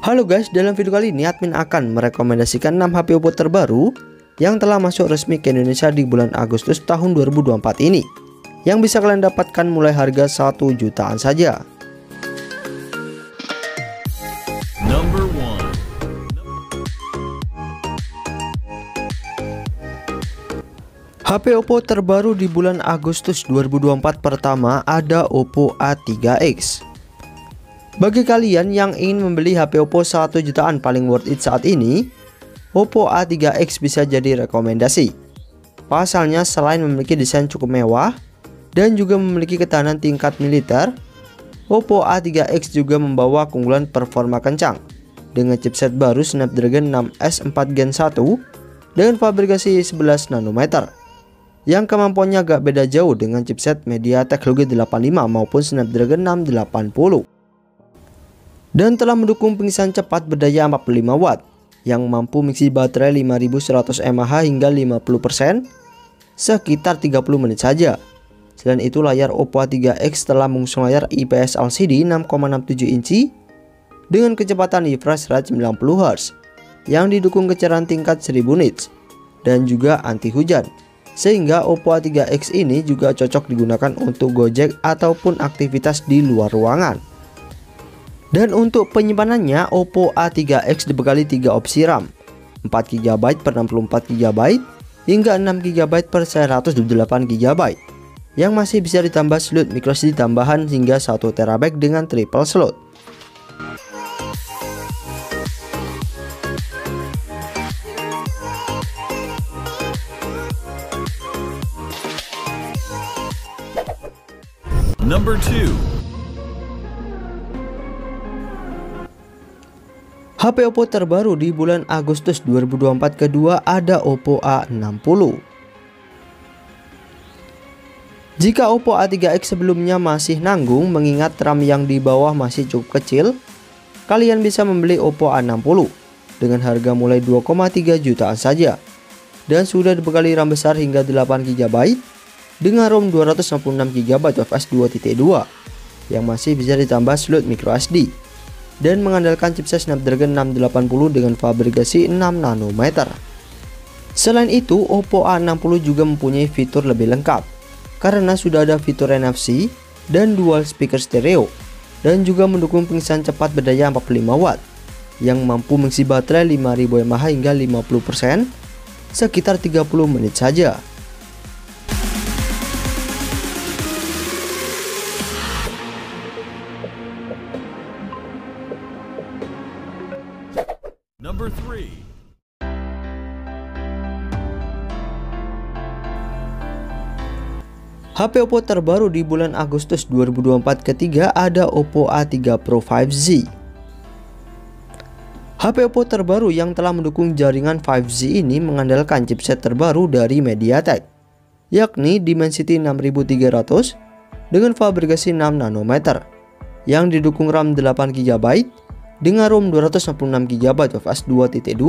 Halo guys, dalam video kali ini admin akan merekomendasikan 6 HP Oppo terbaru yang telah masuk resmi ke Indonesia di bulan Agustus tahun 2024 ini, yang bisa kalian dapatkan mulai harga 1 jutaan saja. Number 1. HP Oppo terbaru di bulan Agustus 2024 pertama ada Oppo A3X. Bagi kalian yang ingin membeli HP Oppo 1 jutaan paling worth it saat ini, Oppo A3X bisa jadi rekomendasi. Pasalnya selain memiliki desain cukup mewah dan juga memiliki ketahanan tingkat militer, Oppo A3X juga membawa keunggulan performa kencang dengan chipset baru Snapdragon 6S 4 Gen 1 dengan fabrikasi 11 nanometer yang kemampuannya agak beda jauh dengan chipset MediaTek Helio G85 maupun Snapdragon 680. Dan telah mendukung pengisian cepat berdaya 45 watt yang mampu mengisi baterai 5100 mAh hingga 50% sekitar 30 menit saja. Selain itu, layar Oppo A3X telah mengusung layar IPS LCD 6,67 inci dengan kecepatan refresh rate 90 Hz yang didukung kecerahan tingkat 1000 nits dan juga anti hujan, sehingga Oppo A3X ini juga cocok digunakan untuk Gojek ataupun aktivitas di luar ruangan. Dan untuk penyimpanannya, Oppo A3X dibekali 3 opsi RAM, 4GB per 64GB hingga 6GB per 128GB, yang masih bisa ditambah slot microSD tambahan hingga 1TB dengan triple slot. Number 2. HP Oppo terbaru di bulan Agustus 2024 kedua ada Oppo A60. Jika Oppo A3X sebelumnya masih nanggung mengingat RAM yang di bawah masih cukup kecil, kalian bisa membeli Oppo A60 dengan harga mulai 2,3 jutaan saja dan sudah dibekali RAM besar hingga 8GB dengan ROM 256GB UFS 2.2 yang masih bisa ditambah slot microSD dan mengandalkan chipset Snapdragon 680 dengan fabrikasi 6 nanometer. Selain itu, Oppo A60 juga mempunyai fitur lebih lengkap karena sudah ada fitur NFC dan dual speaker stereo dan juga mendukung pengisian cepat berdaya 45 watt yang mampu mengisi baterai 5000 mAh hingga 50% sekitar 30 menit saja. Number 3. HP Oppo terbaru di bulan Agustus 2024 ketiga ada Oppo A3 Pro 5G. HP Oppo terbaru yang telah mendukung jaringan 5G ini mengandalkan chipset terbaru dari MediaTek, yakni Dimensity 6300 dengan fabrikasi 6 nanometer yang didukung RAM 8GB dengan ROM 256GB UFS 2.2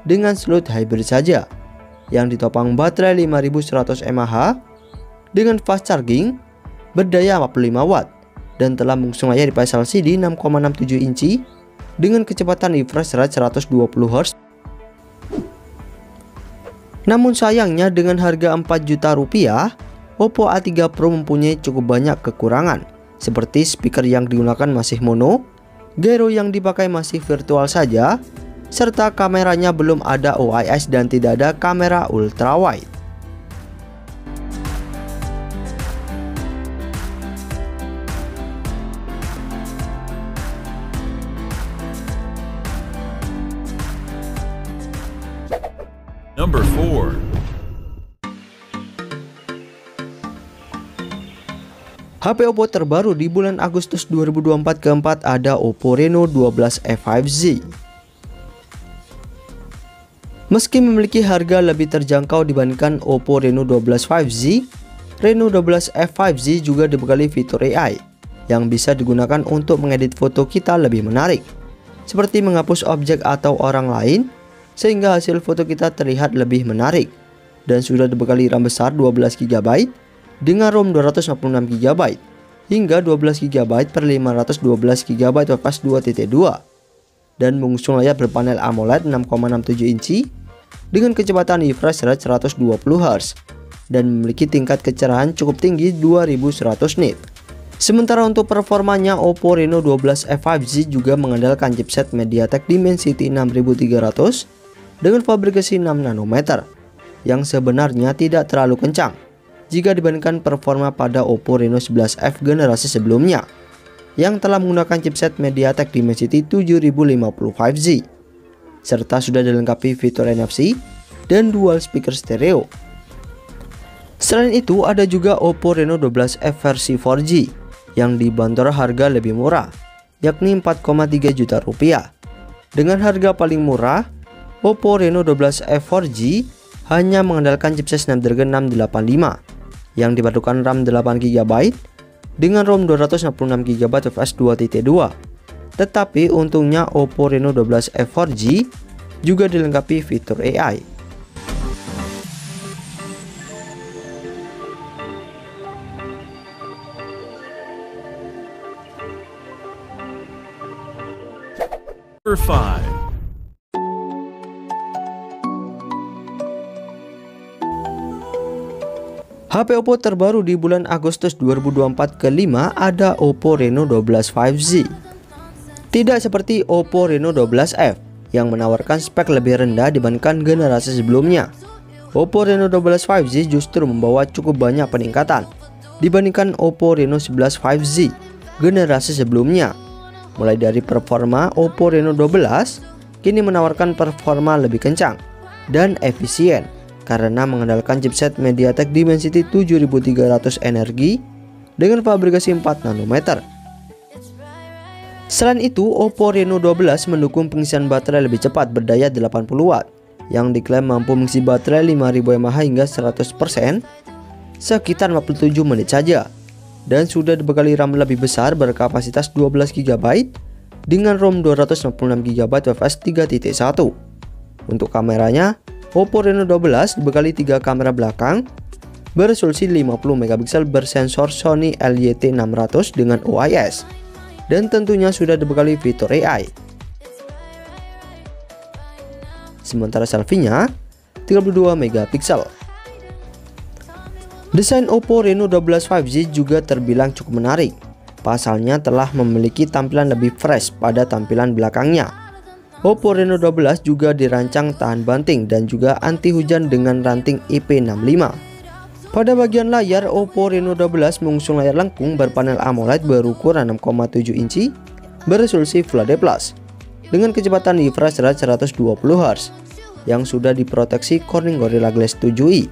dengan slot hybrid saja yang ditopang baterai 5100 mAh dengan fast charging berdaya 45 watt dan telah mengusung layar IPS LCD 6,67 inci dengan kecepatan refresh rate 120 Hz. Namun sayangnya dengan harga 4 juta rupiah, Oppo A3 Pro mempunyai cukup banyak kekurangan seperti speaker yang digunakan masih mono, gyro yang dipakai masih virtual saja, serta kameranya belum ada OIS dan tidak ada kamera ultrawide. Number 4. HP Oppo terbaru di bulan Agustus 2024 keempat ada Oppo Reno 12e 5G. Meski memiliki harga lebih terjangkau dibandingkan Oppo Reno 12 5G, Reno 12e 5G juga dibekali fitur AI yang bisa digunakan untuk mengedit foto kita lebih menarik, seperti menghapus objek atau orang lain sehingga hasil foto kita terlihat lebih menarik, dan sudah dibekali RAM besar 12GB dengan ROM 256GB hingga 12GB per 512GB UFS 2.2 dan mengusung layar berpanel AMOLED 6,67 inci dengan kecepatan refresh rate 120 Hz dan memiliki tingkat kecerahan cukup tinggi 2100 nit. Sementara untuk performanya, Oppo Reno 12F 5G juga mengandalkan chipset MediaTek Dimensity 6300 dengan fabrikasi 6 nanometer yang sebenarnya tidak terlalu kencang jika dibandingkan performa pada Oppo Reno 11F generasi sebelumnya yang telah menggunakan chipset MediaTek Dimensity 7050 5G serta sudah dilengkapi fitur NFC dan dual speaker stereo. Selain itu, ada juga Oppo Reno 12F versi 4G yang dibanderol harga lebih murah, yakni 4,3 juta rupiah. Dengan harga paling murah, Oppo Reno 12F 4G hanya mengandalkan chipset Snapdragon 685 yang dipadukan RAM 8GB dengan ROM 256GB UFS 2.2. Tetapi untungnya Oppo Reno 12F 4G juga dilengkapi fitur AI. Number 5. HP Oppo terbaru di bulan Agustus 2024 kelima ada Oppo Reno 12 5G. Tidak seperti Oppo Reno 12F yang menawarkan spek lebih rendah dibandingkan generasi sebelumnya. Oppo Reno 12 5G justru membawa cukup banyak peningkatan dibandingkan Oppo Reno 11 5G generasi sebelumnya. Mulai dari performa, Oppo Reno 12 kini menawarkan performa lebih kencang dan efisien karena mengandalkan chipset MediaTek Dimensity 7300 energi dengan fabrikasi 4 nanometer. Selain itu, Oppo Reno 12 mendukung pengisian baterai lebih cepat berdaya 80 Watt yang diklaim mampu mengisi baterai 5000 mAh hingga 100% sekitar 47 menit saja, dan sudah dibekali RAM lebih besar berkapasitas 12GB dengan ROM 256GB UFS 3.1. Untuk kameranya, Oppo Reno 12 dibekali 3 kamera belakang beresolusi 50MP bersensor Sony LYT600 dengan OIS, dan tentunya sudah dibekali fitur AI. Sementara selfie-nya 32MP. Desain Oppo Reno 12 5G juga terbilang cukup menarik. Pasalnya telah memiliki tampilan lebih fresh pada tampilan belakangnya. Oppo Reno 12 juga dirancang tahan banting dan juga anti hujan dengan ranting IP65. Pada bagian layar, Oppo Reno 12 mengusung layar lengkung berpanel AMOLED berukuran 6,7 inci beresolusi Full HD+ dengan kecepatan refresh rate 120 Hz yang sudah diproteksi Corning Gorilla Glass 7i,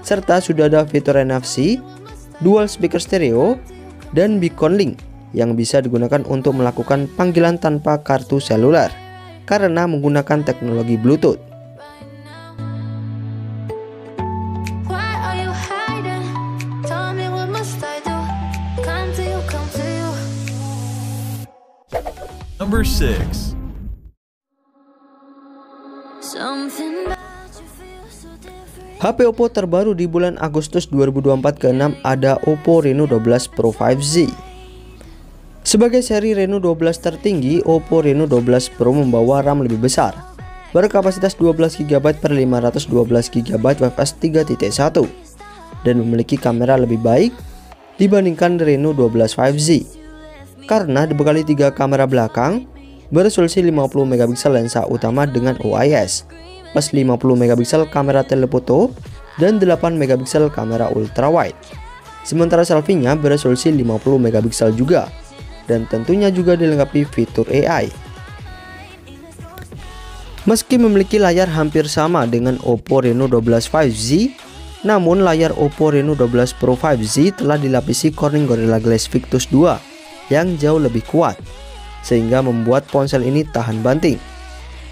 serta sudah ada fitur NFC, dual speaker stereo, dan beacon link yang bisa digunakan untuk melakukan panggilan tanpa kartu seluler karena menggunakan teknologi Bluetooth. Number 6. HP Oppo terbaru di bulan Agustus 2024 ke-6 ada Oppo Reno 12 Pro 5G. Sebagai seri Reno 12 tertinggi, Oppo Reno 12 Pro membawa RAM lebih besar berkapasitas 12GB per 512GB UFS 3.1 dan memiliki kamera lebih baik dibandingkan Reno 12 5G karena dibekali 3 kamera belakang beresolusi 50MP lensa utama dengan OIS plus 50MP kamera telefoto dan 8MP kamera ultrawide. Sementara selfie-nya beresolusi 50MP juga dan tentunya juga dilengkapi fitur AI. Meski memiliki layar hampir sama dengan Oppo Reno 12 5G, namun layar Oppo Reno 12 Pro 5G telah dilapisi Corning Gorilla Glass Victus 2 yang jauh lebih kuat, sehingga membuat ponsel ini tahan banting.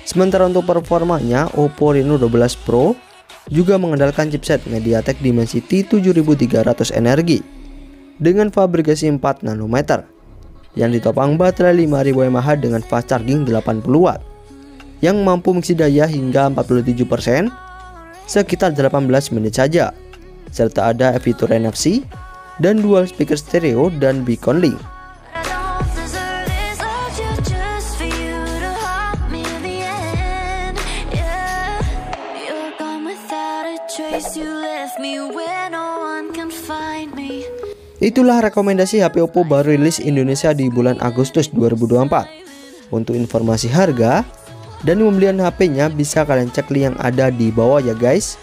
Sementara untuk performanya, Oppo Reno 12 Pro juga mengandalkan chipset MediaTek Dimensity 7300 energi dengan fabrikasi 4 nanometer yang ditopang baterai 5000 mAh dengan fast charging 80 Watt yang mampu mengisi daya hingga 47% sekitar 18 menit saja, serta ada fitur NFC dan dual speaker stereo dan beacon link. Itulah rekomendasi HP Oppo baru rilis Indonesia di bulan Agustus 2024. Untuk informasi harga dan pembelian HP-nya bisa kalian cek link yang ada di bawah ya guys.